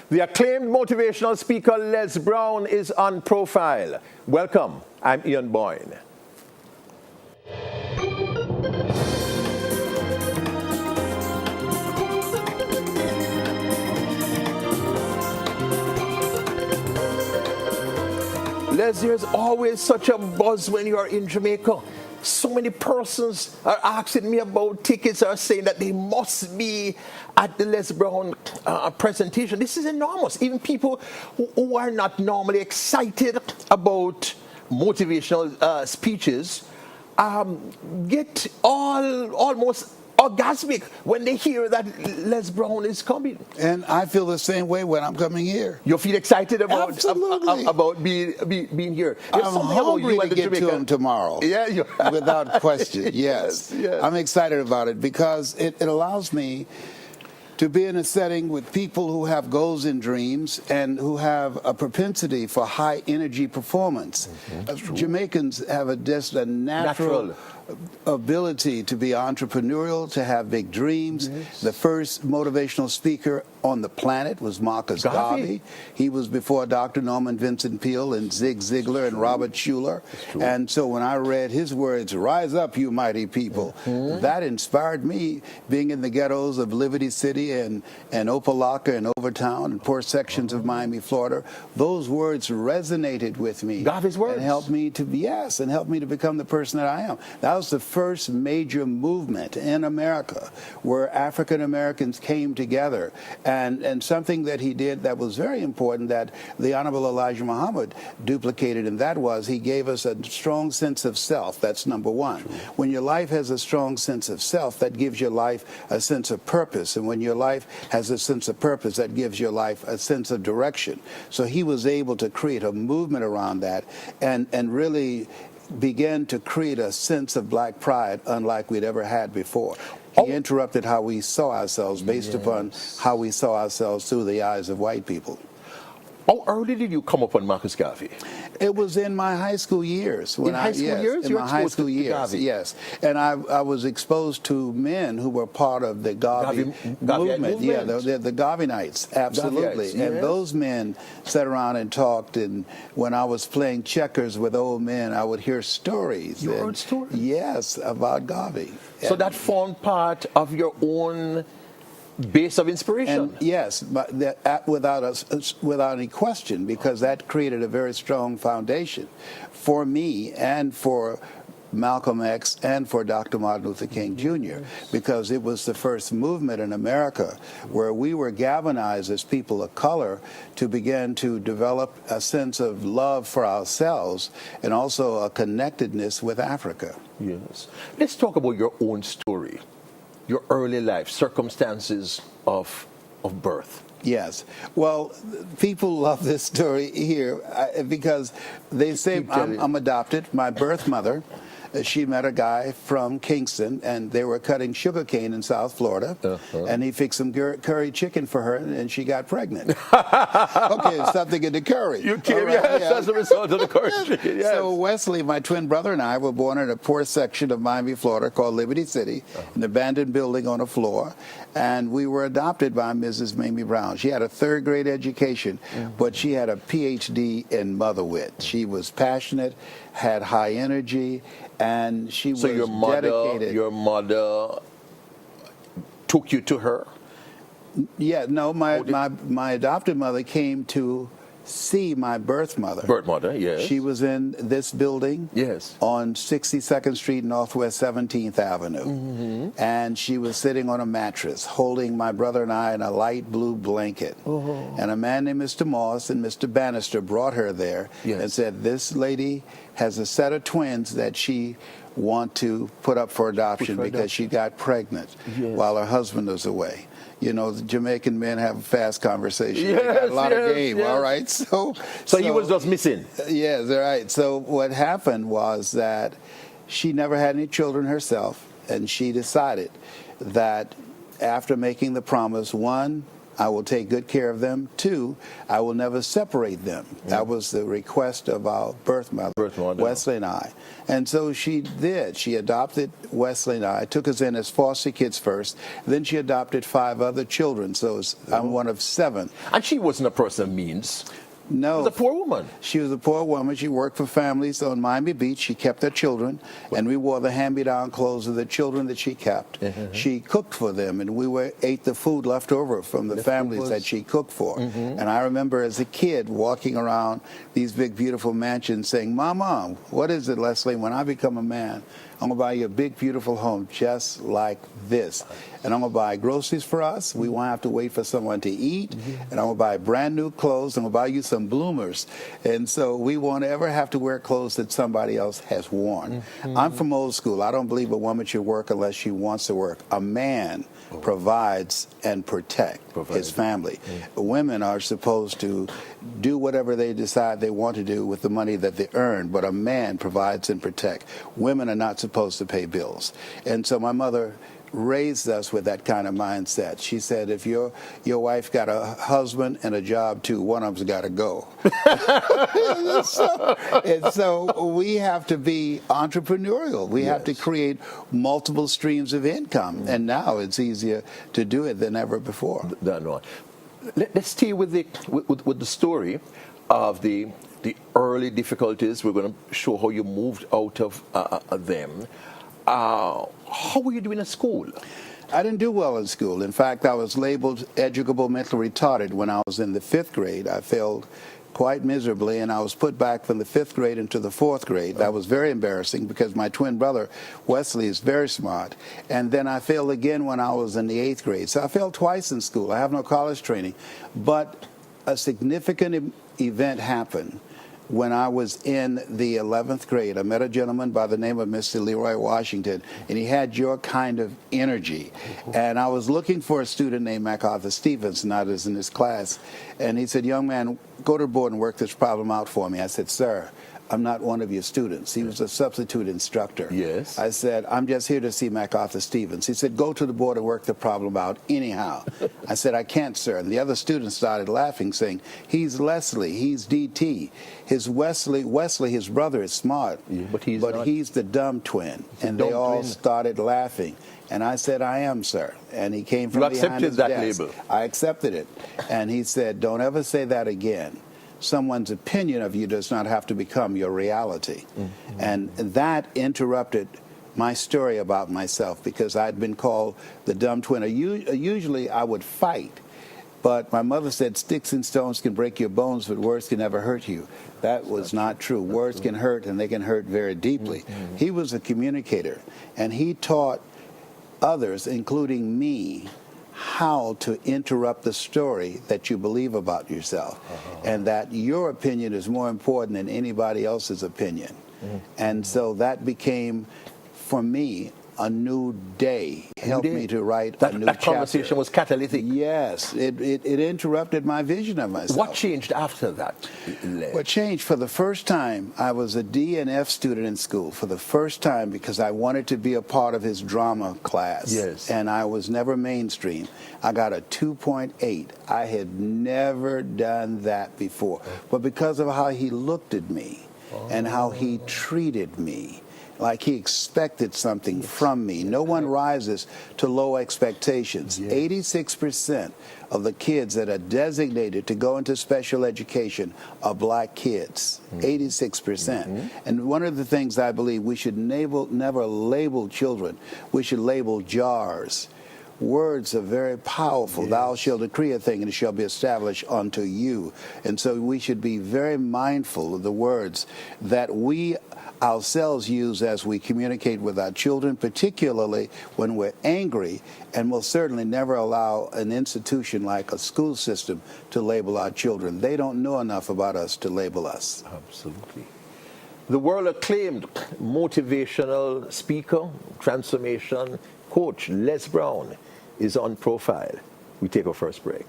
The acclaimed motivational speaker Les Brown is on profile. Welcome, I'm Ian Boyne. Les, there's always such a buzz when you are in Jamaica. So many persons are asking me about tickets, are saying that they must be at the Les Brown presentation. This is enormous. Even people who are not normally excited about motivational speeches get almost orgasmic when they hear that Les Brown is coming. And I feel the same way when I'm coming here. You feel excited about being here. There's I'm something about hungry you to and the get to Jamaican. him tomorrow. Yeah, without question. Yes. Yes. I'm excited about it because it allows me to be in a setting with people who have goals and dreams and who have a propensity for high energy performance. Jamaicans have just a natural ability to be entrepreneurial, to have big dreams. Yes. The first motivational speaker on the planet was Marcus Garvey. He was before Dr. Norman Vincent Peale and Zig Ziglar and Robert Schuller. And so when I read his words, "Rise up, you mighty people," that inspired me, being in the ghettos of Liberty City and Opelika and Overtown and poor sections of Miami, Florida. Those words resonated with me. Garvey's words. And helped me to become the person that I am. That was the first major movement in America where African Americans came together. And something that he did that was very important that the Honorable Elijah Muhammad duplicated, and that was he gave us a strong sense of self. That's number one. When your life has a strong sense of self, that gives your life a sense of purpose. And when your life has a sense of purpose, that gives your life a sense of direction. So he was able to create a movement around that and really began to create a sense of black pride unlike we'd ever had before. He interrupted how we saw ourselves based upon how we saw ourselves through the eyes of white people. How early did you come upon Marcus Garvey? It was in my high school years. In high school years? In my high school years, Garvey. yes. And I was exposed to men who were part of the Garvey movement. Yeah, the Garveyites, absolutely. Garveyites, and yes. those men sat around and talked, and when I was playing checkers with old men, I would hear stories. You heard stories? Yes, about Garvey. So that formed part of your own base of inspiration. And yes, but without any question, because that created a very strong foundation for me and for Malcolm X and for Dr. Martin Luther King Jr., because it was the first movement in America where we were galvanized as people of color to begin to develop a sense of love for ourselves and also a connectedness with Africa. Yes. Let's talk about your own story, your early life, circumstances of birth. Yes. Well, people love this story here because they say I'm adopted. My birth mother, she met a guy from Kingston, and they were cutting sugarcane in South Florida, and he fixed some curry chicken for her, and she got pregnant. Okay, something in the curry. You came, right, yes, as a result of the curry chicken, yes. So Wesley, my twin brother, and I were born in a poor section of Miami, Florida, called Liberty City, an abandoned building on a floor, and we were adopted by Mrs. Mamie Brown. She had a third-grade education, but she had a Ph.D. in motherwit. She was passionate, had high energy, and she was dedicated. Your mother took you to her? Yeah, no, my adopted mother came to see my birth mother. Birth mother, yes. She was in this building, yes, on 62nd Street, Northwest 17th Avenue. And she was sitting on a mattress, holding my brother and I in a light blue blanket. And a man named Mr. Moss and Mr. Bannister brought her there and said, this lady has a set of twins that she want to put up for adoption because she got pregnant while her husband was away. You know, the Jamaican men have a fast conversation. They got a lot of game, all right? So he was just missing. Yes, right. So what happened was that she never had any children herself, and she decided that after making the promise, one, I will take good care of them. 2, I will never separate them. That was the request of our birth mother, Wesley and I. And so she did. She adopted Wesley and I, took us in as foster kids first. Then she adopted 5 other children. So I'm one of 7. And she wasn't a person of means. No. She was a poor woman. She was a poor woman. She worked for families on Miami Beach. She kept her children, and we wore the hand-me-down clothes of the children that she kept. She cooked for them, and we ate the food left over from the families that she cooked for. And I remember as a kid walking around these big, beautiful mansions saying, Mama, what is it, Leslie? When I become a man, I'm going to buy you a big, beautiful home just like this. And I'm going to buy groceries for us. We won't have to wait for someone to eat. And I'm going to buy brand new clothes. I'm going to buy you some bloomers. And so we won't ever have to wear clothes that somebody else has worn. I'm from old school. I don't believe a woman should work unless she wants to work. A man provides and protects his family. Women are supposed to do whatever they decide they want to do with the money that they earn, but a man provides and protects. Women are not supposed to pay bills. And so my mother raised us with that kind of mindset. She said, if your wife got a husband and a job too, one of them's got to go. and so we have to be entrepreneurial. We have to create multiple streams of income. And now it's easier to do it than ever before. Let's stay with the story of the early difficulties. We're going to show how you moved out of them. How were you doing at school? I didn't do well in school. In fact, I was labeled educable mentally retarded when I was in the 5th grade. I failed quite miserably, and I was put back from the 5th grade into the 4th grade. That was very embarrassing because my twin brother, Wesley, is very smart. And then I failed again when I was in the 8th grade. So I failed twice in school. I have no college training. But a significant event happened when I was in the 11th grade. I met a gentleman by the name of Mr. Leroy Washington, and he had your kind of energy. And I was looking for a student named MacArthur Stevens, not as in his class. And he said, young man, go to the board and work this problem out for me. I said, sir, I'm not one of your students. He was a substitute instructor. Yes. I said, I'm just here to see MacArthur Stevens. He said, go to the board and work the problem out anyhow. I said, I can't, sir. And the other students started laughing, saying, he's Leslie, he's DT. Wesley, his brother, is smart, but he's the dumb twin. And they all started laughing. And I said, I am, sir. And he came from behind his desk. You accepted that label? I accepted it. And he said, don't ever say that again. Someone's opinion of you does not have to become your reality. And that interrupted my story about myself because I'd been called the dumb twin. Usually I would fight, but my mother said sticks and stones can break your bones, but words can never hurt you. That was not true. Words can hurt, and they can hurt very deeply. He was a communicator, and he taught others, including me, how to interrupt the story that you believe about yourself, and that your opinion is more important than anybody else's opinion. And so that became, for me, a new day. Helped me to write a new chapter. That conversation was catalytic. Yes, it interrupted my vision of myself. What changed after that? What changed? For the first time, I was a D and F student in school for the first time because I wanted to be a part of his drama class. Yes. And I was never mainstream. I got a 2.8. I had never done that before. But because of how he looked at me and how he treated me, like he expected something from me. No one rises to low expectations. 86% of the kids that are designated to go into special education are black kids. 86%. And one of the things I believe we should never label children. We should label jars. Words are very powerful. Thou shalt decree a thing and it shall be established unto you. And so we should be very mindful of the words that we ourselves use as we communicate with our children, particularly when we're angry, and we'll certainly never allow an institution like a school system to label our children. They don't know enough about us to label us. Absolutely. The world-acclaimed motivational speaker, transformation coach, Les Brown, is on profile. We take our first break.